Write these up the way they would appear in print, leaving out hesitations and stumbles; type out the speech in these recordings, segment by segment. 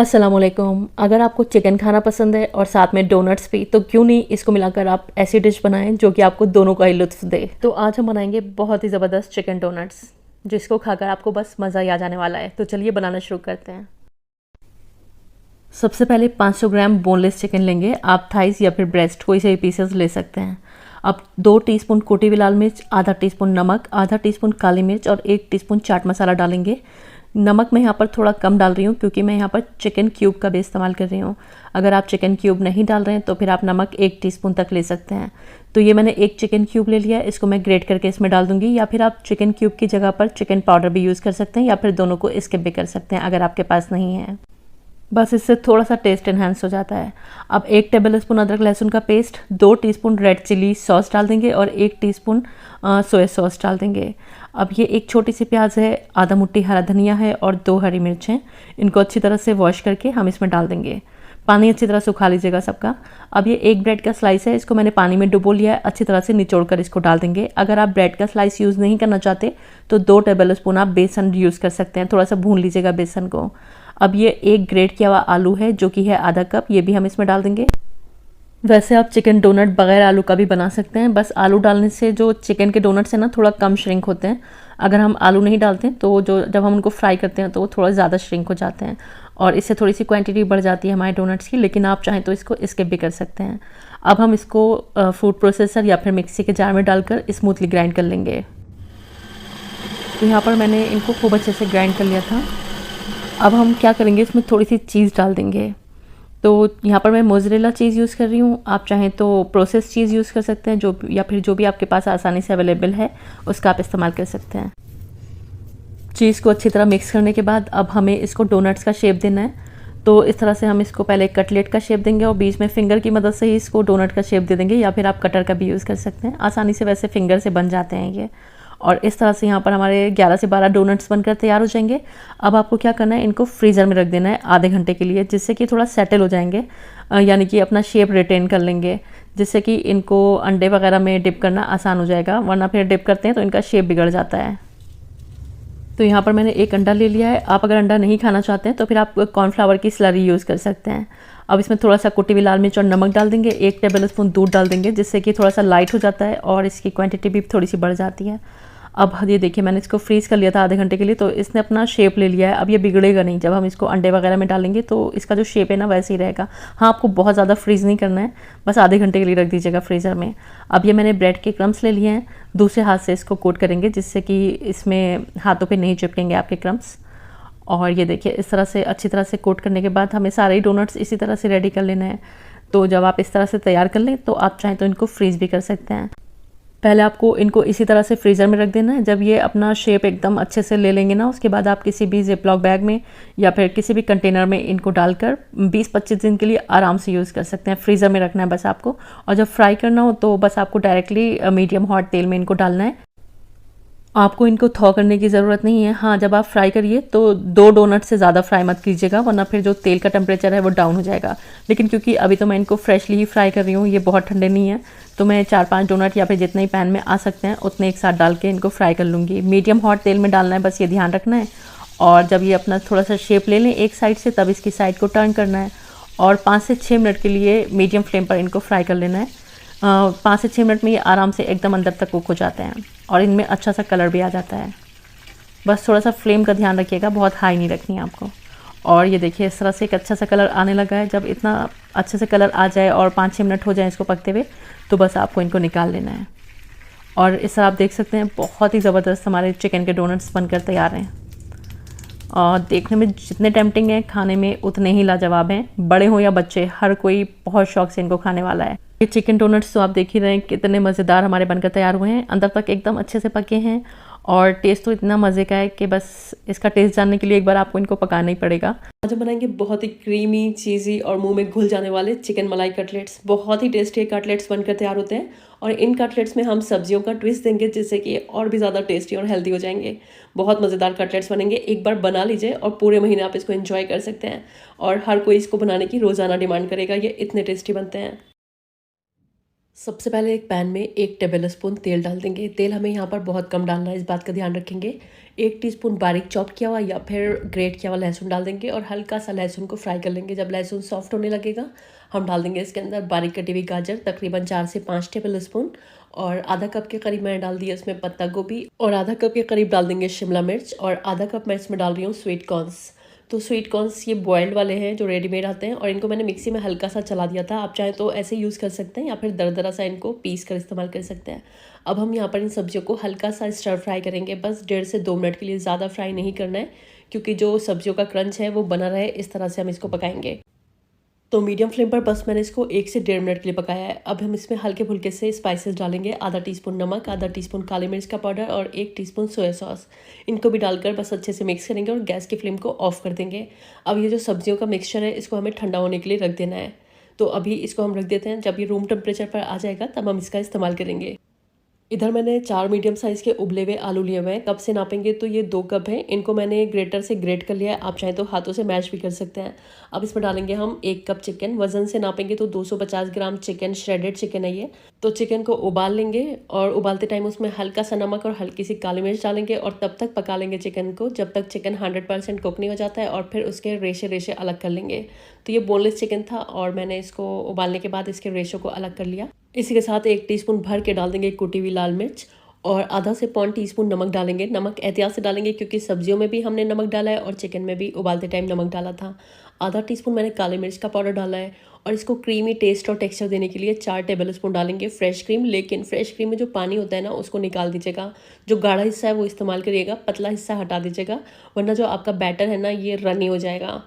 अस्सलामुअलैकुम। अगर आपको चिकन खाना पसंद है और साथ में डोनट्स भी, तो क्यों नहीं इसको मिलाकर आप ऐसी डिश बनाएं जो कि आपको दोनों का ही लुत्फ दे। तो आज हम बनाएंगे बहुत ही ज़बरदस्त चिकन डोनट्स, जिसको खाकर आपको बस मज़ा ही आ जाने वाला है। तो चलिए बनाना शुरू करते हैं। सबसे पहले 500 ग्राम बोनलेस चिकन लेंगे। आप थाइस या फिर ब्रेस्ट कोई से भी पीसेस ले सकते हैं। अब 2 टीस्पून कुटी हुई लाल मिर्च, आधा टीस्पून नमक, आधा टीस्पून काली मिर्च और 1 टीस्पून चाट मसाला डालेंगे। नमक मैं यहाँ पर थोड़ा कम डाल रही हूँ क्योंकि मैं यहाँ पर चिकन क्यूब का भी इस्तेमाल कर रही हूँ। अगर आप चिकन क्यूब नहीं डाल रहे हैं तो फिर आप नमक 1 टीस्पून तक ले सकते हैं। तो ये मैंने 1 चिकन क्यूब ले लिया है, इसको मैं ग्रेट करके इसमें डाल दूँगी, या फिर आप चिकन क्यूब की जगह पर चिकन पाउडर भी यूज़ कर सकते हैं, या फिर दोनों को स्किप भी कर सकते हैं अगर आपके पास नहीं है। बस इससे थोड़ा सा टेस्ट इन्हांस हो जाता है। अब 1 टेबल स्पून अदरक लहसुन का paste, 2 teaspoon red chilli sauce डाल देंगे और 1 टीस्पून सोया सॉस डाल देंगे। अब ये एक छोटी सी प्याज है, आधा मुट्ठी हरा धनिया है और 2 हरी मिर्च हैं। इनको अच्छी तरह से वॉश करके हम इसमें डाल देंगे। पानी अच्छी तरह सुखा लीजिएगा सबका। अब ये 1 ब्रेड का स्लाइस है, इसको मैंने पानी में डुबो लिया है, अच्छी तरह से निचोड़ कर इसको डाल देंगे। अगर आप ब्रेड का स्लाइस यूज़ नहीं करना चाहते तो 2 टेबल स्पून आप बेसन यूज़ कर सकते हैं। थोड़ा सा भून लीजिएगा बेसन को। अब ये 1 ग्रेट किया हुआ आलू है जो कि है आधा कप, ये भी हम इसमें डाल देंगे। वैसे आप चिकन डोनट बगैर आलू का भी बना सकते हैं, बस आलू डालने से जो चिकन के डोनट्स हैं ना थोड़ा कम श्रिंक होते हैं। अगर हम आलू नहीं डालते हैं तो जब हम उनको फ्राई करते हैं तो वो थोड़ा ज़्यादा श्रिंक हो जाते हैं और इससे थोड़ी सी क्वांटिटी बढ़ जाती है हमारे डोनट्स की, लेकिन आप चाहें तो इसको स्किप भी कर सकते हैं। अब हम इसको फूड प्रोसेसर या फिर मिक्सी के जार में डालकर स्मूथली ग्राइंड कर लेंगे। तो यहाँ पर मैंने इनको खूब अच्छे से ग्राइंड कर लिया था। अब हम क्या करेंगे, इसमें थोड़ी सी चीज़ डाल देंगे। तो यहाँ पर मैं मोज़रेला चीज़ यूज़ कर रही हूँ, आप चाहें तो प्रोसेस चीज़ यूज़ कर सकते हैं, जो या फिर जो भी आपके पास आसानी से अवेलेबल है उसका आप इस्तेमाल कर सकते हैं। चीज़ को अच्छी तरह मिक्स करने के बाद अब हमें इसको डोनट्स का शेप देना है। तो इस तरह से हम इसको पहले कटलेट का शेप देंगे और बीच में फिंगर की मदद से ही इसको डोनट का शेप दे देंगे, या फिर आप कटर का भी यूज़ कर सकते हैं। आसानी से वैसे फिंगर से बन जाते हैं ये। और इस तरह से यहाँ पर हमारे 11 से 12 डोनट्स बनकर तैयार हो जाएंगे। अब आपको क्या करना है, इनको फ्रीज़र में रख देना है आधे घंटे के लिए, जिससे कि थोड़ा सेटल हो जाएंगे, यानी कि अपना शेप रिटेन कर लेंगे, जिससे कि इनको अंडे वगैरह में डिप करना आसान हो जाएगा, वरना फिर डिप करते हैं तो इनका शेप बिगड़ जाता है। तो यहाँ पर मैंने 1 अंडा ले लिया है। आप अगर अंडा नहीं खाना चाहते हैं तो फिर आप कॉर्नफ्लावर की स्लरी यूज़ कर सकते हैं। अब इसमें थोड़ा सा कुटी हुई लाल मिर्च और नमक डाल देंगे, 1 टेबल स्पून दूध डाल देंगे, जिससे कि थोड़ा सा लाइट हो जाता है और इसकी क्वांटिटी भी थोड़ी सी बढ़ जाती है। अब ये देखिए मैंने इसको फ्रीज़ कर लिया था आधे घंटे के लिए, तो इसने अपना शेप ले लिया है। अब ये बिगड़ेगा नहीं, जब हम इसको अंडे वगैरह में डालेंगे तो इसका जो शेप है ना वैसे ही रहेगा। हाँ, आपको बहुत ज़्यादा फ्रीज़ नहीं करना है, बस आधे घंटे के लिए रख दीजिएगा फ्रीज़र में। अब ये मैंने ब्रेड के क्रम्स ले लिए हैं, दूसरे हाथ से इसको कोट करेंगे जिससे कि इसमें हाथों पे नहीं चिपकेंगे आपके क्रम्स। और ये देखिए इस तरह से अच्छी तरह से कोट करने के बाद हमें सारे ही डोनट्स इसी तरह से रेडी कर लेना है। तो जब आप इस तरह से तैयार कर लें तो आप चाहें तो इनको फ्रीज़ भी कर सकते हैं। पहले आपको इनको इसी तरह से फ्रीज़र में रख देना है। जब ये अपना शेप एकदम अच्छे से ले लेंगे ना, उसके बाद आप किसी भी ज़िपलॉक बैग में या फिर किसी भी कंटेनर में इनको डालकर 20-25 दिन के लिए आराम से यूज़ कर सकते हैं। फ्रीज़र में रखना है बस आपको, और जब फ्राई करना हो तो बस आपको डायरेक्टली मीडियम हॉट तेल में इनको डालना है। आपको इनको थॉ करने की ज़रूरत नहीं है। हाँ, जब आप फ्राई करिए तो 2 डोनट से ज़्यादा फ्राई मत कीजिएगा, वरना फिर जो तेल का टेम्परेचर है वो डाउन हो जाएगा। लेकिन क्योंकि अभी तो मैं इनको फ्रेशली ही फ्राई कर रही हूँ, ये बहुत ठंडे नहीं है, तो मैं 4-5 डोनट या फिर जितने ही पैन में आ सकते हैं उतने एक साथ डाल के इनको फ्राई कर लूँगी। मीडियम हॉट तेल में डालना है, बस ये ध्यान रखना है। और जब ये अपना थोड़ा सा शेप ले लें एक साइड से, तब इसकी साइड को टर्न करना है और 5 से 6 मिनट के लिए मीडियम फ्लेम पर इनको फ्राई कर लेना है। 5 से 6 मिनट में ये आराम से एकदम अंदर तक कुक हो जाते हैं और इनमें अच्छा सा कलर भी आ जाता है। बस थोड़ा सा फ्लेम का ध्यान रखिएगा, बहुत हाई नहीं रखनी है आपको। और ये देखिए इस तरह से एक अच्छा सा कलर आने लगा है। जब इतना अच्छे से कलर आ जाए और 5-6 मिनट हो जाए इसको पकते हुए, तो बस आपको इनको निकाल लेना है। और इस तरह आप देख सकते हैं बहुत ही ज़बरदस्त हमारे चिकन के डोनट्स बनकर तैयार हैं। और देखने में जितने टेम्पटिंग हैं, खाने में उतने ही लाजवाब हैं। बड़े हों या बच्चे, हर कोई बहुत शौक से इनको खाने वाला है। ये चिकन डोनट्स तो आप देख ही रहे हैं कितने मज़ेदार हमारे बनकर तैयार हुए हैं, अंदर तक एकदम अच्छे से पके हैं और टेस्ट तो इतना मज़े का है कि बस इसका टेस्ट जानने के लिए एक बार आपको इनको पकाना ही पड़ेगा। आज हम बनाएंगे बहुत ही क्रीमी, चीज़ी और मुंह में घुल जाने वाले चिकन मलाई कटलेट्स। बहुत ही टेस्टी कटलेट्स बनकर तैयार होते हैं और इन कटलेट्स में हम सब्जियों का ट्विस्ट देंगे, जिससे कि और भी ज़्यादा टेस्टी और हेल्दी हो जाएंगे। बहुत मज़ेदार कटलेट्स बनेंगे, एक बार बना लीजिए और पूरे महीने आप इसको एंजॉय कर सकते हैं। और हर कोई इसको बनाने की रोज़ाना डिमांड करेगा, ये इतने टेस्टी बनते हैं। सबसे पहले एक पैन में 1 टेबल स्पून तेल डाल देंगे। तेल हमें यहाँ पर बहुत कम डालना है, इस बात का ध्यान रखेंगे। 1 टीस्पून बारीक चॉप किया हुआ या फिर ग्रेट किया हुआ लहसुन डाल देंगे और हल्का सा लहसुन को फ्राई कर लेंगे। जब लहसुन सॉफ्ट होने लगेगा हम डाल देंगे इसके अंदर बारीक कटी हुई गाजर, तकरीबन 4 से 5 टेबल स्पून, और आधा कप के करीब मैंने डाल दिया इसमें पत्ता गोभी, और आधा कप के करीब डाल देंगे शिमला मिर्च, और आधा कप मैं इसमें डाल रही हूँ स्वीट कॉर्न्स। तो स्वीट कॉर्न्स ये बॉयल्ड वाले हैं जो रेडीमेड आते हैं, और इनको मैंने मिक्सी में हल्का सा चला दिया था। आप चाहें तो ऐसे यूज़ कर सकते हैं या फिर दरदरा सा इनको पीस कर इस्तेमाल कर सकते हैं। अब हम यहाँ पर इन सब्जियों को हल्का सा स्टर फ्राई करेंगे, बस 1.5 से 2 मिनट के लिए, ज़्यादा फ्राई नहीं करना है, क्योंकि जो सब्जियों का क्रंच है वो बना रहे, इस तरह से हम इसको पकाएंगे। तो मीडियम फ्लेम पर बस मैंने इसको 1 से 1.5 मिनट के लिए पकाया है। अब हम इसमें हल्के फुल्के से स्पाइसेस डालेंगे। आधा टीस्पून नमक, आधा टीस्पून काली मिर्च का पाउडर और 1 टीस्पून सोया सॉस। इनको भी डालकर बस अच्छे से मिक्स करेंगे और गैस की फ्लेम को ऑफ कर देंगे। अब ये जो सब्जियों का मिक्सचर है इसको हमें ठंडा होने के लिए रख देना है। तो अभी इसको हम रख देते हैं, जब ये रूम टेम्परेचर पर आ जाएगा तब हम इसका इस्तेमाल करेंगे। इधर मैंने 4 मीडियम साइज़ के उबले हुए आलू लिए हुए हैं। कप से नापेंगे तो ये 2 कप हैं। इनको मैंने ग्रेटर से ग्रेट कर लिया है, आप चाहें तो हाथों से मैश भी कर सकते हैं। अब इसमें डालेंगे हम 1 कप चिकन। वज़न से नापेंगे तो 250 ग्राम चिकन, श्रेडेड चिकन है ये। तो चिकन को उबाल लेंगे और उबालते टाइम उसमें हल्का सा नमक और हल्की सी काली मिर्च डालेंगे और तब तक पका लेंगे चिकन को जब तक चिकन 100% कुक नहीं हो जाता है, और फिर उसके रेशे रेशे अलग कर लेंगे। तो ये बोनलेस चिकन था और मैंने इसको उबालने के बाद इसके रेशों को अलग कर लिया। इसी के साथ 1 टीस्पून भर के डाल देंगे कुटी हुई लाल मिर्च, और आधा से पौन टीस्पून नमक डालेंगे। नमक एहतियात से डालेंगे क्योंकि सब्जियों में भी हमने नमक डाला है और चिकन में भी उबालते टाइम नमक डाला था। आधा टीस्पून मैंने काली मिर्च का पाउडर डाला है, और इसको क्रीमी टेस्ट और टेक्सचर देने के लिए 4 टेबल स्पून डालेंगे फ्रेश क्रीम। लेकिन फ्रेश क्रीम में जो पानी होता है ना उसको निकाल दीजिएगा। जो गाढ़ा हिस्सा है वो इस्तेमाल करिएगा, पतला हिस्सा हटा दीजिएगा, वरना जो आपका बैटर है ना ये रनी हो जाएगा।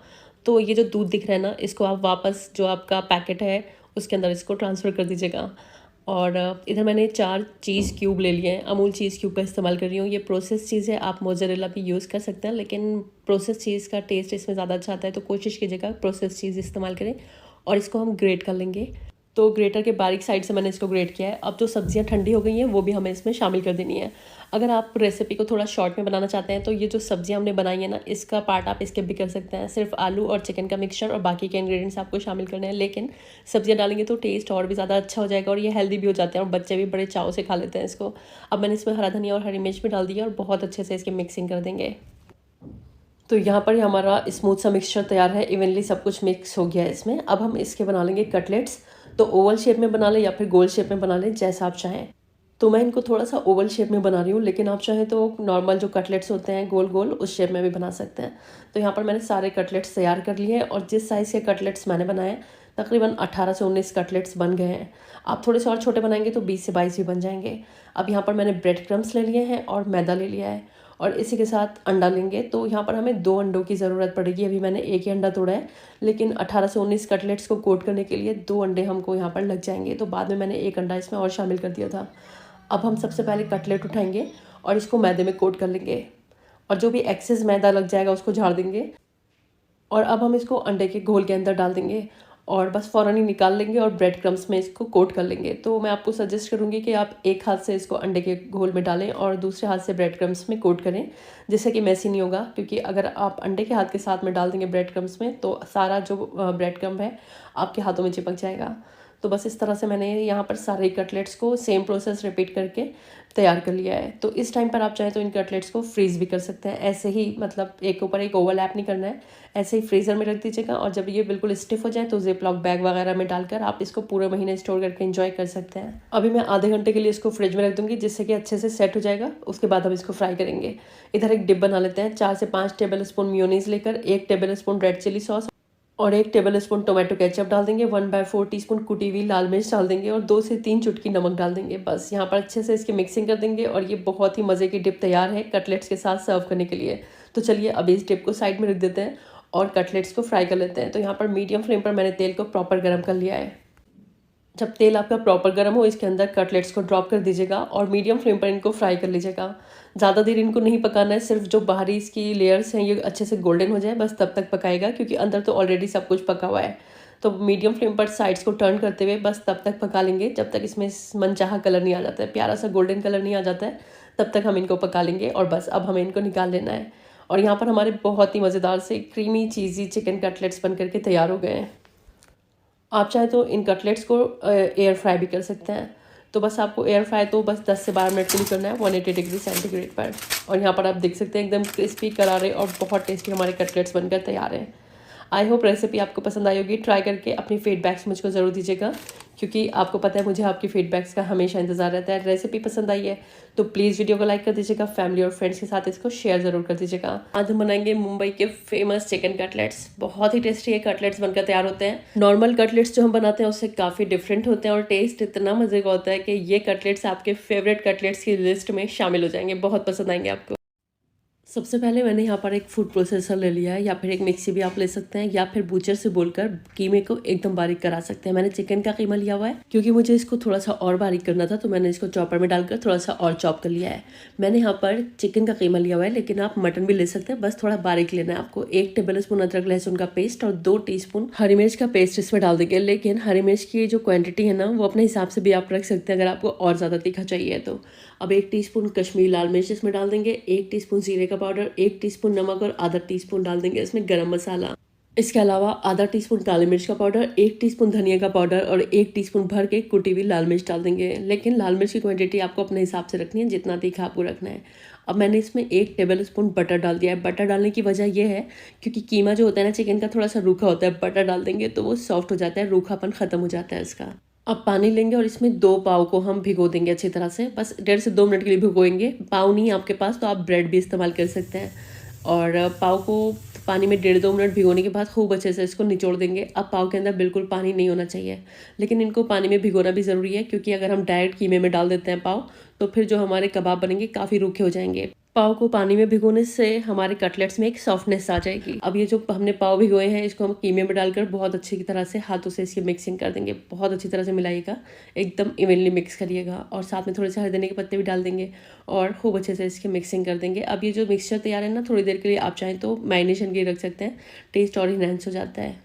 तो ये जो दूध दिख रहा है ना इसको आप वापस जो आपका पैकेट है उसके अंदर इसको ट्रांसफ़र कर दीजिएगा। और इधर मैंने 4 चीज़ क्यूब ले लिए हैं। अमूल चीज़ क्यूब का इस्तेमाल कर रही हूँ। ये प्रोसेस चीज़ है, आप मोज़रेला भी यूज़ कर सकते हैं, लेकिन प्रोसेस चीज़ का टेस्ट इसमें ज़्यादा अच्छा आता है, तो कोशिश कीजिएगा प्रोसेस चीज़ इस्तेमाल करें। और इसको हम ग्रेट कर लेंगे। तो ग्रेटर के बारीक साइड से मैंने इसको ग्रेट किया है। अब जो सब्जियां ठंडी हो गई हैं वो भी हमें इसमें शामिल कर देनी है। अगर आप रेसिपी को थोड़ा शॉर्ट में बनाना चाहते हैं तो ये जो सब्जियां हमने बनाई है ना इसका पार्ट आप स्किप भी कर सकते हैं। सिर्फ आलू और चिकन का मिक्सचर और बाकी के इंग्रेडिएंट्स आपको शामिल करने हैं, लेकिन सब्जियां डालेंगे तो टेस्ट और भी ज़्यादा अच्छा हो जाएगा और ये हेल्दी भी हो जाते हैं और बच्चे भी बड़े चाव से खा लेते हैं इसको। अब मैंने इसमें हरा धनिया और हरी मिर्च भी डाल दिया और बहुत अच्छे से इसकी मिक्सिंग कर देंगे। तो यहाँ पर हमारा स्मूथ सा मिक्सचर तैयार है, इवनली सब कुछ मिक्स हो गया है इसमें। अब हम इसके बना लेंगे कटलेट्स। तो ओवल शेप में बना लें या फिर गोल शेप में बना लें, जैसा आप चाहें। तो मैं इनको थोड़ा सा ओवल शेप में बना रही हूँ, लेकिन आप चाहें तो नॉर्मल जो कटलेट्स होते हैं गोल गोल उस शेप में भी बना सकते हैं। तो यहाँ पर मैंने सारे कटलेट्स तैयार कर लिए हैं, और जिस साइज़ के कटलेट्स मैंने बनाए हैं तकरीबन 18 से 19 कटलेट्स बन गए हैं। आप थोड़े से और छोटे बनाएंगे तो 20 से 22 भी बन जाएंगे। अब यहाँ पर मैंने ब्रेड क्रम्स ले लिए हैं और मैदा ले लिया है, और इसी के साथ अंडा लेंगे। तो यहाँ पर हमें 2 अंडों की ज़रूरत पड़ेगी। अभी मैंने एक ही अंडा तोड़ा है, लेकिन 18 से 19 कटलेट्स को कोट करने के लिए 2 अंडे हमको यहाँ पर लग जाएंगे। तो बाद में मैंने एक अंडा इसमें और शामिल कर दिया था। अब हम सबसे पहले कटलेट उठाएंगे और इसको मैदे में कोट कर लेंगे, और जो भी एक्सेस मैदा लग जाएगा उसको झाड़ देंगे। और अब हम इसको अंडे के घोल के अंदर डाल देंगे और बस फ़ौरन ही निकाल लेंगे और ब्रेड क्रम्स में इसको कोट कर लेंगे। तो मैं आपको सजेस्ट करूँगी कि आप एक हाथ से इसको अंडे के घोल में डालें और दूसरे हाथ से ब्रेड क्रम्स में कोट करें, जिससे कि मैसी नहीं होगा। क्योंकि अगर आप अंडे के हाथ के साथ में डाल देंगे ब्रेड क्रम्स में तो सारा जो ब्रेड क्रम्ब है आपके हाथों में चिपक जाएगा। तो बस इस तरह से मैंने यहाँ पर सारे कटलेट्स को सेम प्रोसेस रिपीट करके तैयार कर लिया है। तो इस टाइम पर आप चाहें तो इन कटलेट्स को फ्रीज़ भी कर सकते हैं, ऐसे ही, मतलब एक ऊपर एक ओवरलैप नहीं करना है, ऐसे ही फ्रीज़र में रख दीजिएगा। और जब ये बिल्कुल स्टिफ हो जाए तो जिप-लॉक बैग वगैरह में डालकर आप इसको पूरे महीने स्टोर करके एंजॉय कर सकते हैं। अभी मैं आधे घंटे के लिए इसको फ्रिज में रख दूँगी, जिससे कि अच्छे से सेट हो जाएगा। उसके बाद हम इसको फ्राई करेंगे। इधर एक डिप बना लेते हैं। 4 से 5 टेबल स्पून मेयोनीज़ लेकर 1 tablespoon red chilli sauce और 1 टेबल स्पून टोमेटो केचप डाल देंगे। 1/4 टीस्पून कुटी हुई लाल मिर्च डाल देंगे और 2 से 3 चुटकी नमक डाल देंगे। बस यहाँ पर अच्छे से इसकी मिक्सिंग कर देंगे और ये बहुत ही मज़े की डिप तैयार है कटलेट्स के साथ सर्व करने के लिए। तो चलिए अब इस डिप को साइड में रख देते हैं और कटलेट्स को फ्राई कर लेते हैं। तो यहाँ पर मीडियम फ्लेम पर मैंने तेल को प्रॉपर गर्म कर लिया है। जब तेल आपका प्रॉपर गर्म हो इसके अंदर कटलेट्स को ड्रॉप कर दीजिएगा और मीडियम फ्लेम पर इनको फ्राई कर लीजिएगा। ज़्यादा देर इनको नहीं पकाना है, सिर्फ जो बाहरी इसकी लेयर्स हैं ये अच्छे से गोल्डन हो जाए बस तब तक पकाएगा, क्योंकि अंदर तो ऑलरेडी सब कुछ पका हुआ है। तो मीडियम फ्लेम पर साइड्स को टर्न करते हुए बस तब तक पका लेंगे जब तक इसमें मनचाहा कलर नहीं आ जाता है, प्यारा सा गोल्डन कलर नहीं आ जाता है, तब तक हम इनको पका लेंगे। और बस अब हमें इनको निकाल लेना है। और यहाँ पर हमारे बहुत ही मज़ेदार से क्रीमी चीज़ी चिकन कटलेट्स बन करके तैयार हो गए हैं। आप चाहे तो इन कटलेट्स को एयर फ्राई भी कर सकते हैं। तो बस आपको एयर फ्राई तो बस 10 से 12 मिनट के लिए करना है 180 डिग्री सेंटीग्रेड पर। और यहाँ पर आप देख सकते हैं एकदम क्रिस्पी करारे और बहुत टेस्टी हमारे कटलेट्स बनकर तैयार हैं। आई होप रेसिपी आपको पसंद आई होगी। ट्राई करके अपनी फीडबैक्स मुझको ज़रूर दीजिएगा, क्योंकि आपको पता है मुझे आपकी फीडबैक्स का हमेशा इंतजार रहता है। रेसिपी पसंद आई है तो प्लीज़ वीडियो को लाइक कर दीजिएगा, फैमिली और फ्रेंड्स के साथ इसको शेयर ज़रूर कर दीजिएगा। आज हम बनाएंगे मुंबई के फेमस चिकन कटलेट्स। बहुत ही टेस्टी ये कटलेट्स बनकर तैयार होते हैं। नॉर्मल कटलेट्स जो हम बनाते हैं उससे काफ़ी डिफरेंट होते हैं और टेस्ट इतना मज़े का होता है कि ये कटलेट्स आपके फेवरेट कटलेट्स की लिस्ट में शामिल हो जाएंगे, बहुत पसंद आएंगे आपको। सबसे पहले मैंने यहाँ पर एक फूड प्रोसेसर ले लिया है, या फिर एक मिक्सी भी आप ले सकते हैं, या फिर बूचर से बोलकर कीमे को एकदम बारीक करा सकते हैं। मैंने चिकन का कीमा लिया हुआ है, क्योंकि मुझे इसको थोड़ा सा और बारीक करना था तो मैंने इसको चॉपर में डालकर थोड़ा सा और चॉप कर लिया है। मैंने यहाँ पर चिकन का कीमा लिया हुआ है, लेकिन आप मटन भी ले सकते हैं, बस थोड़ा बारीक लेना है आपको। 1 टेबल स्पून अदरक लहसुन का पेस्ट और 2 टीस्पून हरी मिर्च का पेस्ट इसमें डाल देंगे। लेकिन हरी मिर्च की जो क्वांटिटी है ना, वो अपने हिसाब से भी आप रख सकते हैं अगर आपको और ज़्यादा तीखा चाहिए तो। अब 1 टीस्पून कश्मीरी लाल मिर्च इसमें डाल देंगे, 1 टीस्पून जीरे का पाउडर, 1 टीस्पून नमक और आधा टीस्पून डाल देंगे इसमें गरम मसाला। इसके अलावा आधा टीस्पून काली मिर्च का पाउडर, 1 टीस्पून धनिया का पाउडर और 1 टीस्पून भर के कुटी हुई लाल मिर्च डाल देंगे। लेकिन लाल मिर्च की क्वांटिटी आपको अपने हिसाब से रखनी है, जितना तीखा आपको रखना है। अब मैंने इसमें 1 टेबल स्पून बटर डाल दिया है। बटर डालने की वजह यह है क्योंकि कीमा जो होता है ना चिकन का, थोड़ा सा रूखा होता है। बटर डाल देंगे तो वो सॉफ्ट हो जाता है, रूखापन खत्म हो जाता है इसका। अब पानी लेंगे और इसमें 2 पाव को हम भिगो देंगे अच्छी तरह से, बस 1.5 से 2 मिनट के लिए भिगोएंगे। पाव नहीं आपके पास तो आप ब्रेड भी इस्तेमाल कर सकते हैं। और पाव को पानी में 1.5-2 मिनट भिगोने के बाद खूब अच्छे से इसको निचोड़ देंगे। अब पाव के अंदर बिल्कुल पानी नहीं होना चाहिए, लेकिन इनको पानी में भिगोना भी ज़रूरी है, क्योंकि अगर हम डायरेक्ट कीमे में डाल देते हैं पाव तो फिर जो हमारे कबाब बनेंगे काफ़ी रूखे हो जाएंगे। पाव को पानी में भिगोने से हमारे कटलेट्स में एक सॉफ्टनेस आ जाएगी। अब ये जो हमने पाव भिगोए हैं इसको हम कीमे में डालकर बहुत अच्छी तरह से हाथों से इसकी मिक्सिंग कर देंगे। बहुत अच्छी तरह से मिलाइएगा, एकदम इवनली मिक्स करिएगा। और साथ में थोड़े से हरी धनिया के पत्ते भी डाल देंगे और खूब अच्छे से इसकी मिक्सिंग कर देंगे। अब ये जो मिक्सचर तैयार है ना, थोड़ी देर के लिए आप चाहें तो मैरिनेशन के लिए रख सकते हैं, टेस्ट और इनहेंस हो जाता है।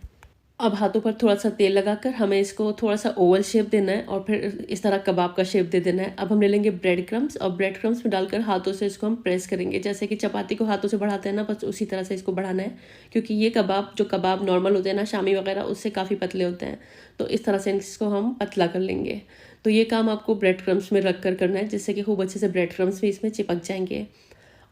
अब हाथों पर थोड़ा सा तेल लगाकर हमें इसको थोड़ा सा ओवल शेप देना है और फिर इस तरह कबाब का शेप दे देना है। अब हम ले लेंगे ब्रेड क्रम्स और ब्रेड क्रम्स में डालकर हाथों से इसको हम प्रेस करेंगे, जैसे कि चपाती को हाथों से बढ़ाते हैं ना, बस उसी तरह से इसको बढ़ाना है। क्योंकि ये कबाब जो कबाब नॉर्मल होते हैं ना, शामी वगैरह, उससे काफ़ी पतले होते हैं, तो इस तरह से इसको हम पतला कर लेंगे। तो ये काम आपको ब्रेड क्रम्स में रख कर करना है, जिससे कि खूब अच्छे से ब्रेड क्रम्स भी इसमें चिपक जाएंगे।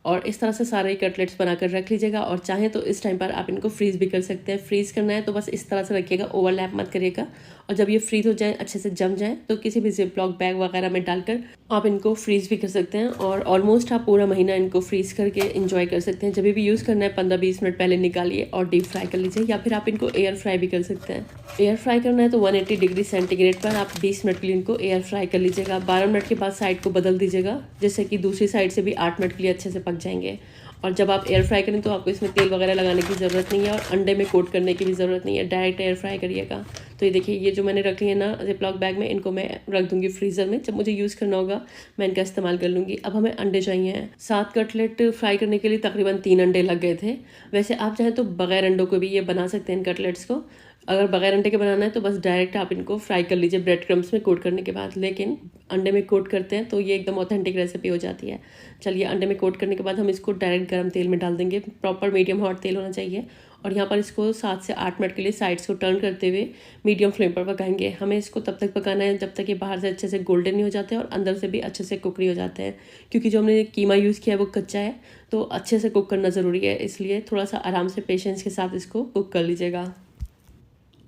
और इस तरह से सारे कटलेट्स बनाकर रख लीजिएगा। और चाहें तो इस टाइम पर आप इनको फ्रीज़ भी कर सकते हैं। फ्रीज़ करना है तो बस इस तरह से रखिएगा, ओवरलैप मत करिएगा। और जब ये फ्रीज़ हो जाए, अच्छे से जम जाए, तो किसी भी जिप-लॉक बैग वगैरह में डालकर आप इनको फ्रीज़ भी कर सकते हैं। और ऑलमोस्ट आप पूरा महीना इनको फ्रीज़ करके इंजॉय कर सकते हैं। जब भी यूज़ करना है 15-20 मिनट पहले निकालिए और डीप फ्राई कर लीजिए, या फिर आप इनको एयर फ्राई भी कर सकते हैं। एयर फ्राई करना है तो 180 डिग्री सेंटीग्रेड पर आप 20 मिनट के लिए इनको एयर फ्राई कर लीजिएगा। 12 मिनट के बाद साइड को बदल दीजिएगा, जिससे कि दूसरी साइड से भी 8 मिनट के लिए अच्छे से पक जाएंगे। और जब आप एयर फ्राई करें तो आपको इसमें तेल वगैरह लगाने की ज़रूरत नहीं है और अंडे में कोट करने की भी ज़रूरत नहीं है, डायरेक्ट एयर फ्राई करिएगा। तो ये देखिए, ये जो मैंने रख ली है ना जिप-लॉक बैग में, इनको मैं रख दूंगी फ्रीज़र में। जब मुझे यूज़ करना होगा मैं इनका इस्तेमाल कर लूँगी। अब हमें अंडे चाहिए हैं। 7 कटलेट फ्राई करने के लिए तकरीबन 3 अंडे लग गए थे। वैसे आप चाहें तो बगैर अंडों को भी ये बना सकते हैं इन कटलेट्स को। अगर बगैर अंडे के बनाना है तो बस डायरेक्ट आप इनको फ्राई कर लीजिए ब्रेड क्रम्स में कोट करने के बाद। लेकिन अंडे में कोट करते हैं तो ये एकदम ऑथेंटिक रेसिपी हो जाती है। चलिए, अंडे में कोट करने के बाद हम इसको डायरेक्ट गर्म तेल में डाल देंगे। प्रॉपर मीडियम हॉट तेल होना चाहिए। और यहाँ पर इसको 7 से 8 मिनट के लिए साइड्स को टर्न करते हुए मीडियम फ्लेम पर पकाएंगे। हमें इसको तब तक पकाना है जब तक ये बाहर से अच्छे से गोल्डन नहीं हो जाते हैं और अंदर से भी अच्छे से कुकरी हो जाते हैं। क्योंकि जो हमने कीमा यूज़ किया है वो कच्चा है, तो अच्छे से कुक करना ज़रूरी है। इसलिए थोड़ा सा आराम से पेशेंस के साथ इसको कुक कर लीजिएगा।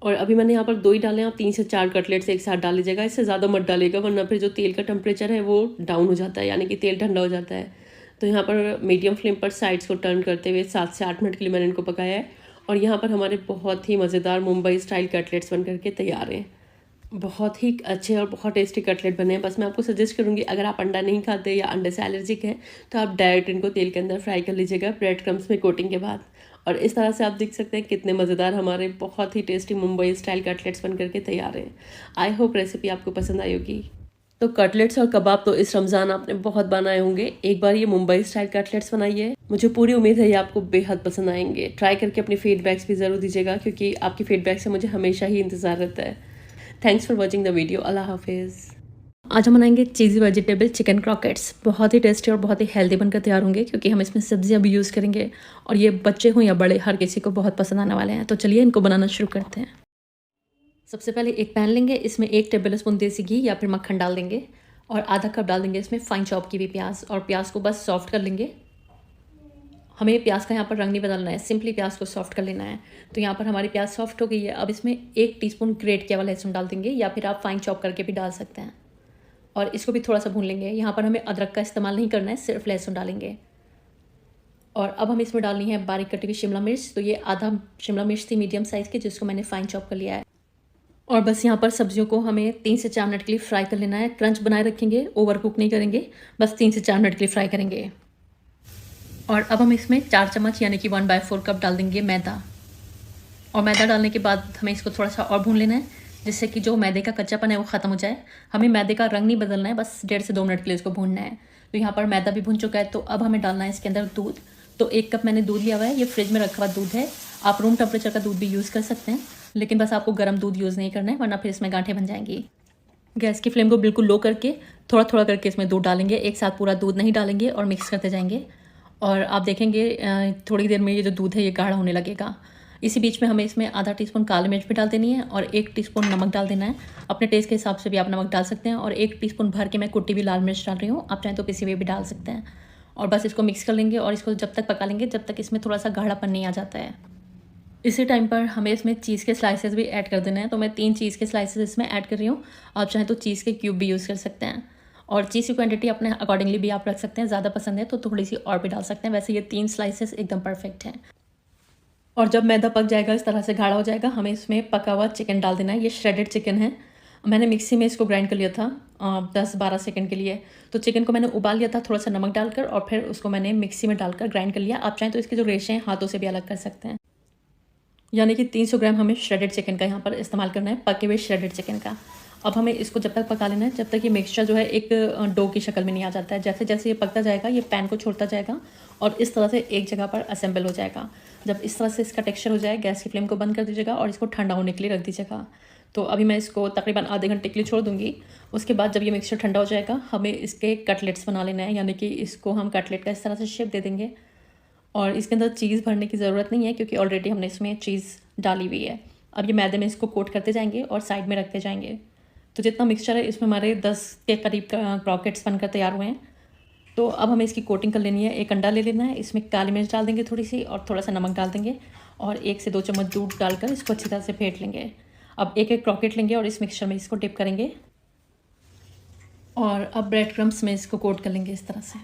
और अभी मैंने यहाँ पर 2 ही डाले हैं, आप 3 से 4 कटलेट्स एक साथ डाल लीजिएगा। इससे ज़्यादा मत डालिएगा, वरना फिर जो तेल का टेम्परेचर है वो डाउन हो जाता है, यानी कि तेल ठंडा हो जाता है। तो यहाँ पर मीडियम फ्लेम पर साइड्स को टर्न करते हुए 7 से 8 मिनट के लिए मैंने इनको पकाया है। और यहाँ पर हमारे बहुत ही मज़ेदार मुंबई स्टाइल कटलेट्स बन करके तैयार हैं। बहुत ही अच्छे और बहुत टेस्टी कटलेट बने हैं। बस मैं आपको सजेस्ट करूँगी, अगर आप अंडा नहीं खाते या अंडे से एलर्जिक हैं तो आप डायरेक्ट इनको तेल के अंदर फ्राई कर लीजिएगा ब्रेड क्रम्स में कोटिंग के बाद। और इस तरह से आप देख सकते हैं कितने मज़ेदार हमारे बहुत ही टेस्टी मुंबई स्टाइल कटलेट्स बन करके तैयार हैं। आई होप रेसिपी आपको पसंद आई होगी। तो कटलेट्स और कबाब तो इस रमज़ान आपने बहुत बनाए होंगे। एक बार ये मुंबई स्टाइल कटलेट्स बनाइए, मुझे पूरी उम्मीद है ये आपको बेहद पसंद आएंगे। ट्राई करके अपनी फीडबैक्स भी ज़रूर दीजिएगा, क्योंकि आपकी फीडबैक से मुझे हमेशा ही इंतज़ार रहता है। Thanks for watching the video. अल्लाह हाफिज़। आज हम बनाएंगे चीज़ी वेजिटेबल चिकन क्रॉकेट्स। बहुत ही टेस्टी और बहुत ही हेल्दी बनकर तैयार होंगे, क्योंकि हम इसमें सब्जियां भी यूज़ करेंगे और ये बच्चे हों या बड़े, हर किसी को बहुत पसंद आने वाले हैं। तो चलिए इनको बनाना शुरू करते हैं। सबसे पहले एक पैन लेंगे, इसमें 1 टेबल स्पून देसी घी या फिर मक्खन डाल देंगे और आधा कप डाल देंगे इसमें फाइन चॉप की हुई प्याज, और प्याज को बस सॉफ्ट कर लेंगे। हमें प्याज का यहाँ पर रंग नहीं बदलना है, सिंपली प्याज को सॉफ्ट कर लेना है। तो यहाँ पर हमारी प्याज सॉफ्ट हो गई है। अब इसमें 1 टीस्पून ग्रेट किया हुआ लहसुन डाल देंगे या फिर आप फाइन चॉप करके भी डाल सकते हैं, और इसको भी थोड़ा सा भून लेंगे। यहाँ पर हमें अदरक का इस्तेमाल नहीं करना है, सिर्फ लहसुन डालेंगे। और अब हम इसमें डालनी है बारीक कटी हुई शिमला मिर्च। तो ये आधा शिमला मिर्च थी मीडियम साइज़ की, जिसको मैंने फाइन चॉप कर लिया है। और बस यहाँ पर सब्जियों को हमें 3 से 4 मिनट के लिए फ्राई कर लेना है। क्रंच बनाए रखेंगे, ओवर कुक नहीं करेंगे, बस 3 से 4 मिनट के लिए फ्राई करेंगे। और अब हम इसमें 4 चम्मच यानी कि 1/4 कप डाल देंगे मैदा। और मैदा डालने के बाद हमें इसको थोड़ा सा और भून लेना है, जिससे कि जो मैदे का कच्चापन है वो ख़त्म हो जाए। हमें मैदे का रंग नहीं बदलना है, बस 1.5 से 2 मिनट के लिए इसको भूनना है। तो यहाँ पर मैदा भी भून चुका है। तो अब हमें डालना है इसके अंदर दूध। तो 1 कप मैंने दूध लिया हुआ है, ये फ्रिज में रखा हुआ दूध है। आप रूम टेम्परेचर का दूध भी यूज़ कर सकते हैं, लेकिन बस आपको गर्म दूध यूज़ नहीं करना है, वरना फिर इसमें गांठें बन जाएंगी। गैस की फ्लेम को बिल्कुल लो करके थोड़ा थोड़ा करके इसमें दूध डालेंगे, एक साथ पूरा दूध नहीं डालेंगे, और मिक्स करते जाएंगे। और आप देखेंगे थोड़ी देर में ये जो दूध है ये गाढ़ा होने लगेगा। इसी बीच में हमें इसमें आधा टीस्पून काली मिर्च भी डाल देनी है और 1 टीस्पून नमक डाल देना है। अपने टेस्ट के हिसाब से भी आप नमक डाल सकते हैं। और 1 टीस्पून भर के मैं कुटी हुई लाल मिर्च डाल रही हूँ, आप चाहें तो पिसी हुई भी डाल सकते हैं। और बस इसको मिक्स कर लेंगे और इसको जब तक पका लेंगे जब तक इसमें थोड़ा सा गाढ़ापन नहीं आ जाता है। इसी टाइम पर हमें इसमें चीज़ के स्लाइसेस भी ऐड कर देना है। तो मैं 3 चीज़ के स्लाइसेस इसमें ऐड कर रही हूँ। आप चाहें तो चीज़ के क्यूब भी यूज़ कर सकते हैं, और चीज़ की क्वांटिटी अपने अकॉर्डिंगली भी आप रख सकते हैं। ज़्यादा पसंद है तो थोड़ी सी और भी डाल सकते हैं। वैसे ये 3 स्लाइसेस एकदम परफेक्ट हैं। और जब मैदा पक जाएगा, इस तरह से गाढ़ा हो जाएगा, हमें इसमें पका हुआ चिकन डाल देना है। ये श्रेडेड चिकन है, मैंने मिक्सी में इसको ग्राइंड कर लिया था 10-12 सेकंड के लिए। तो चिकन को मैंने उबाल लिया था थोड़ा सा नमक डालकर, और फिर उसको मैंने मिक्सी में डालकर ग्राइंड कर लिया। आप चाहें तो इसके जो रेशे हैं हाथों से भी अलग कर सकते हैं। यानी कि 300 ग्राम हमें श्रेडेड चिकन का यहाँ पर इस्तेमाल करना है, पके हुए श्रेडेड चिकन का। अब हमें इसको जब तक पका लेना है जब तक ये मिक्सचर जो है एक डो की शक्ल में नहीं आ जाता है। जैसे जैसे ये पकता जाएगा ये पैन को छोड़ता जाएगा और इस तरह से एक जगह पर असेंबल हो जाएगा। जब इस तरह से इसका टेक्सचर हो जाए, गैस की फ्लेम को बंद कर दीजिएगा और इसको ठंडा होने के लिए रख दीजिएगा। तो अभी मैं इसको तकरीबन आधे घंटे के लिए छोड़ दूँगी। उसके बाद जब ये मिक्सचर ठंडा हो जाएगा, हमें इसके कटलेट्स बना लेना है। यानी कि इसको हम कटलेट का इस तरह से शेप दे देंगे, और इसके अंदर चीज़ भरने की ज़रूरत नहीं है क्योंकि ऑलरेडी हमने इसमें चीज़ डाली हुई है। अब ये मैदे में इसको कोट करते जाएंगे और साइड में रखते जाएंगे। तो जितना मिक्सचर है इसमें हमारे 10 के करीब क्रॉकेट्स बनकर तैयार हुए हैं। तो अब हमें इसकी कोटिंग कर लेनी है। एक अंडा ले लेना है, इसमें काली मिर्च डाल देंगे थोड़ी सी, और थोड़ा सा नमक डाल देंगे, और 1 से 2 चम्मच दूध डालकर इसको अच्छी तरह से फेंट लेंगे। अब एक एक क्रॉकेट लेंगे और इस मिक्सचर में इसको डिप करेंगे, और अब ब्रेड क्रम्स में इसको कोट कर लेंगे इस तरह से।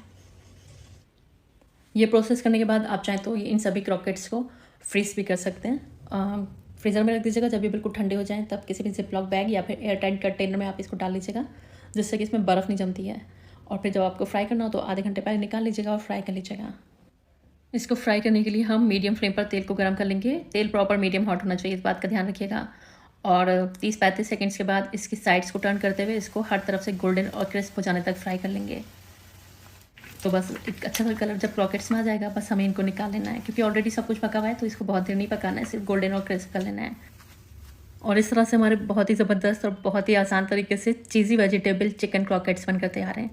ये प्रोसेस करने के बाद आप चाहें तो इन सभी क्रॉकेट्स को फ्रीज़ भी कर सकते हैं। फ्रीज़र में रख दीजिएगा, जब ये बिल्कुल ठंडे हो जाएं तब किसी भी जिपलॉक बैग या फिर एयर टाइट कंटेनर में आप इसको डाल लीजिएगा, जिससे कि इसमें बर्फ़ नहीं जमती है। और फिर जब आपको फ्राई करना हो तो आधे घंटे पहले निकाल लीजिएगा और फ्राई कर लीजिएगा। इसको फ्राई करने के लिए हम मीडियम फ्लेम पर तेल को गर्म कर लेंगे। तेल प्रॉपर मीडियम हॉट होना चाहिए, इस बात का ध्यान रखिएगा। और 30-35 सेकेंड्स के बाद इसकी साइड्स को टर्न करते हुए इसको हर तरफ से गोल्डन और क्रिस्प हो जाने तक फ्राई कर लेंगे। तो बस एक अच्छा सा कलर जब क्रॉकेट्स में आ जाएगा, बस हमें इनको निकाल लेना है, क्योंकि ऑलरेडी सब कुछ पका हुआ है तो इसको बहुत देर नहीं पकाना है, सिर्फ गोल्डन और क्रिस्प कर लेना है। और इस तरह से हमारे बहुत ही ज़बरदस्त और बहुत ही आसान तरीके से चीज़ी वेजिटेबल चिकन क्रॉकेट्स बनकर तैयार हैं।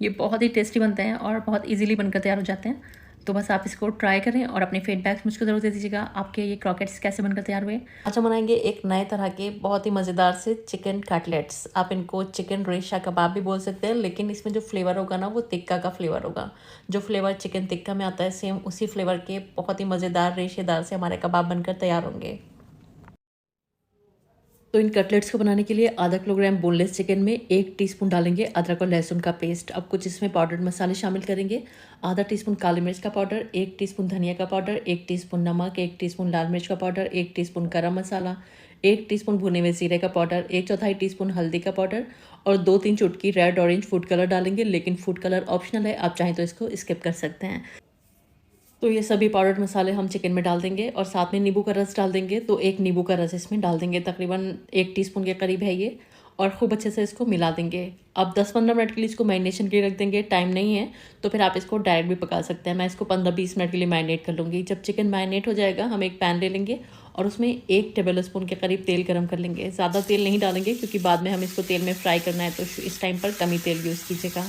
ये बहुत ही टेस्टी बनते हैं और बहुत इजीली बनकर तैयार हो जाते हैं। तो बस आप इसको ट्राई करें और अपने फीडबैक्स मुझको ज़रूर दे दीजिएगा, आपके ये क्रॉकेट्स कैसे बनकर तैयार हुए। आज हम बनाएंगे एक नए तरह के बहुत ही मज़ेदार से चिकन कटलेट्स। आप इनको चिकन रेशा कबाब भी बोल सकते हैं, लेकिन इसमें जो फ्लेवर होगा ना वो तिक्का का फ्लेवर होगा। जो फ्लेवर चिकन टिक्का में आता है सेम उसी फ्लेवर के बहुत ही मज़ेदार रेशेदार से हमारे कबाब बनकर तैयार होंगे। तो इन कटलेट्स को बनाने के लिए आधा किलोग्राम बोनलेस चिकन में 1 टीस्पून डालेंगे अदरक और लहसुन का पेस्ट। अब कुछ इसमें पाउडर्ड मसाले शामिल करेंगे। आधा टीस्पून काली मिर्च का पाउडर, 1 टीस्पून धनिया का पाउडर, 1 टीस्पून नमक, 1 टीस्पून लाल मिर्च का पाउडर, 1 टीस्पून गरम मसाला, 1 टीस्पून भुने हुए जीरे का पाउडर, 1/4 टीस्पून हल्दी का पाउडर, और 2-3 चुटकी रेड ऑरेंज फूड कलर डालेंगे। लेकिन फूड कलर ऑप्शनल है, आप चाहें तो इसको स्किप कर सकते हैं। तो ये सभी पाउडर्ड मसाले हम चिकन में डाल देंगे और साथ में नींबू का रस डाल देंगे। तो 1 नींबू का रस इसमें डाल देंगे, तकरीबन 1 टीस्पून के करीब है ये, और खूब अच्छे से इसको मिला देंगे। अब 10-15 मिनट के लिए इसको मैरिनेशन के लिए रख देंगे। टाइम नहीं है तो फिर आप इसको डायरेक्ट भी पका सकते हैं। मैं इसको 15-20 मिनट के लिए मैरिनेट कर लूँगी। जब चिकन मैरिनेट हो जाएगा, हम एक पैन ले लेंगे और उसमें 1 टेबल स्पून के करीब तेल गर्म कर लेंगे। ज़्यादा तेल नहीं डालेंगे क्योंकि बाद में हम इसको तेल में फ्राई करना है, तो इस टाइम पर कम ही तेल यूज़ कीजिएगा।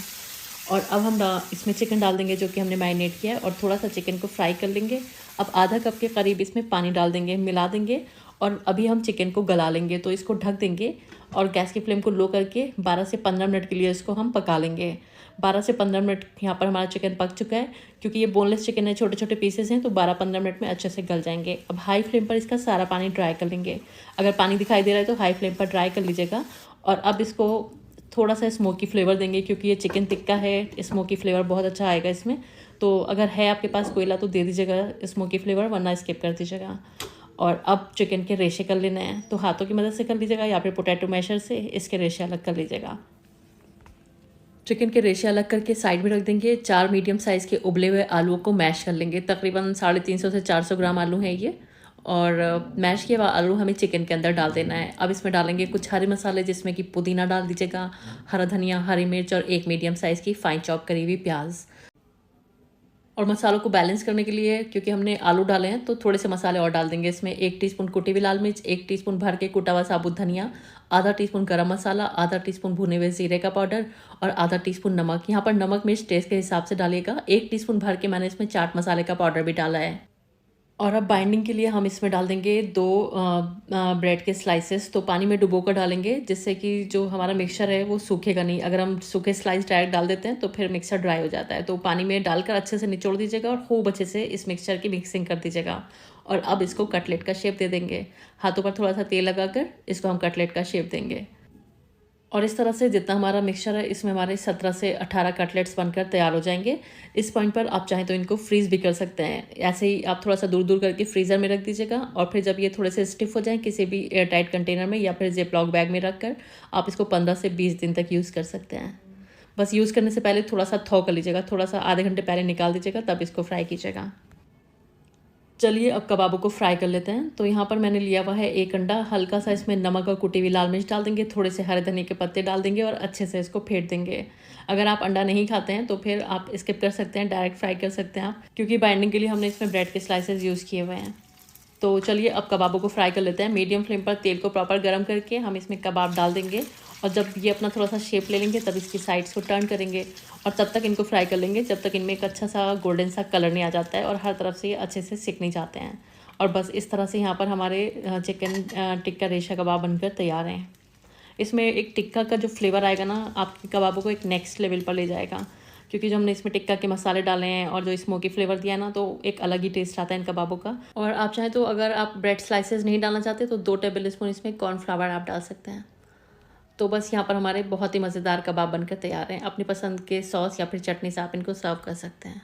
और अब हम इसमें चिकन डाल देंगे जो कि हमने मैरिनेट किया है, और थोड़ा सा चिकन को फ्राई कर लेंगे। अब आधा कप के करीब इसमें पानी डाल देंगे, मिला देंगे और अभी हम चिकन को गला लेंगे। तो इसको ढक देंगे और गैस की फ्लेम को लो करके 12 से 15 मिनट के लिए इसको हम पका लेंगे। 12 से 15 मिनट यहाँ पर हमारा चिकन पक चुका है। क्योंकि ये बोनलेस चिकन है, छोटे छोटे पीसेस हैं, तो 12-15 मिनट में अच्छे से गल जाएंगे। अब हाई फ्लेम पर इसका सारा पानी ड्राई कर लेंगे। अगर पानी दिखाई दे रहा है तो हाई फ्लेम पर ड्राई कर लीजिएगा। और अब इसको थोड़ा सा स्मोकी फ्लेवर देंगे, क्योंकि ये चिकन टिक्का है, स्मोकी फ्लेवर बहुत अच्छा आएगा इसमें। तो अगर है आपके पास कोयला तो दे दीजिएगा स्मोकी फ्लेवर, वरना स्किप कर दीजिएगा। और अब चिकन के रेशे कर लेने हैं, तो हाथों की मदद से कर लीजिएगा या फिर पोटैटो मैशर से इसके रेशे अलग कर लीजिएगा। चिकन के रेशे अलग करके साइड में रख देंगे। 4 मीडियम साइज़ के उबले हुए आलूओं को मैश कर लेंगे। तकरीबन 350 से 400 ग्राम आलू हैं ये। और मैश किया हुआ आलू हमें चिकन के अंदर डाल देना है। अब इसमें डालेंगे कुछ हरे मसाले, जिसमें कि पुदीना डाल दीजिएगा, हरा धनिया, हरी मिर्च और 1 मीडियम साइज़ की फाइन चॉप करी हुई प्याज। और मसालों को बैलेंस करने के लिए, क्योंकि हमने आलू डाले हैं, तो थोड़े से मसाले और डाल देंगे इसमें। 1 टीस्पून कुटी हुई लाल मिर्च, 1 टीस्पून भर के कुटा हुआ साबुत धनिया, आधा टीस्पून गरम मसाला, आधा टीस्पून भुने हुए जीरे का पाउडर और आधा टीस्पून नमक। यहाँ पर नमक मिर्च टेस्ट के हिसाब से डालिएगा। 1 टीस्पून भर के मैंने इसमें चाट मसाले का पाउडर भी डाला है। और अब बाइंडिंग के लिए हम इसमें डाल देंगे 2 ब्रेड के स्लाइसेस। तो पानी में डुबो कर डालेंगे, जिससे कि जो हमारा मिक्सचर है वो सूखेगा नहीं। अगर हम सूखे स्लाइस डायरेक्ट डाल देते हैं तो फिर मिक्सचर ड्राई हो जाता है। तो पानी में डालकर अच्छे से निचोड़ दीजिएगा और खूब अच्छे से इस मिक्सचर की मिक्सिंग कर दीजिएगा। और अब इसको कटलेट का शेप दे देंगे। हाथों पर थोड़ा सा तेल लगाकर इसको हम कटलेट का शेप देंगे। और इस तरह से जितना हमारा मिक्सचर है, इसमें हमारे 17 से 18 कटलेट्स बनकर तैयार हो जाएंगे। इस पॉइंट पर आप चाहें तो इनको फ्रीज़ भी कर सकते हैं। ऐसे ही आप थोड़ा सा दूर दूर करके फ्रीज़र में रख दीजिएगा। और फिर जब ये थोड़े से स्टिफ हो जाएं, किसी भी एयर टाइट कंटेनर में या फिर जिपलॉक बैग में रख कर आप इसको 15 से 20 दिन तक यूज़ कर सकते हैं। बस यूज़ करने से पहले थोड़ा सा थॉ कर लीजिएगा, थोड़ा सा आधे घंटे पहले निकाल दीजिएगा, तब इसको फ्राई कीजिएगा। चलिए अब कबाबों को फ्राई कर लेते हैं। तो यहाँ पर मैंने लिया हुआ है 1 अंडा। हल्का सा इसमें नमक और कुटी हुई लाल मिर्च डाल देंगे, थोड़े से हरे धनिया के पत्ते डाल देंगे और अच्छे से इसको फेंट देंगे। अगर आप अंडा नहीं खाते हैं तो फिर आप स्किप कर सकते हैं, डायरेक्ट फ्राई कर सकते हैं आप, क्योंकि बाइंडिंग के लिए हमने इसमें ब्रेड के स्लाइसेस यूज़ किए हुए हैं। तो चलिए अब कबाबों को फ्राई कर लेते हैं। मीडियम फ्लेम पर तेल को प्रॉपर गर्म करके हम इसमें कबाब डाल देंगे। और जब ये अपना थोड़ा सा शेप ले लेंगे तब इसकी साइड्स को टर्न करेंगे और तब तक इनको फ्राई कर लेंगे जब तक इनमें एक अच्छा सा गोल्डन सा कलर नहीं आ जाता है और हर तरफ से ये अच्छे से सिक नहीं जाते हैं। और बस इस तरह से यहाँ पर हमारे चिकन टिक्का रेशा कबाब बनकर तैयार हैं। इसमें एक टिक्का का जो फ्लेवर आएगा ना, आपके कबाबों को एक नेक्स्ट लेवल पर ले जाएगा। क्योंकि जो हमने इसमें टिक्का के मसाले डाले हैं और जो स्मोकी फ्लेवर दिया है ना, तो एक अलग ही टेस्ट आता है इन कबाबों का। और आप चाहें तो अगर आप ब्रेड स्लाइसेस नहीं डालना चाहते तो 2 टेबल स्पून इसमें कॉर्नफ्लावर आप डाल सकते हैं। तो बस यहाँ पर हमारे बहुत ही मज़ेदार कबाब बनकर तैयार हैं। अपनी पसंद के सॉस या फिर चटनी से आप इनको सर्व कर सकते हैं।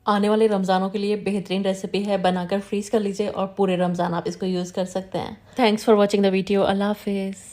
आने वाले रमज़ानों के लिए बेहतरीन रेसिपी है, बनाकर फ्रीज़ कर लीजिए और पूरे रमज़ान आप इसको यूज़ कर सकते हैं। Thanks for watching the video. अल्लाह हाफिज़।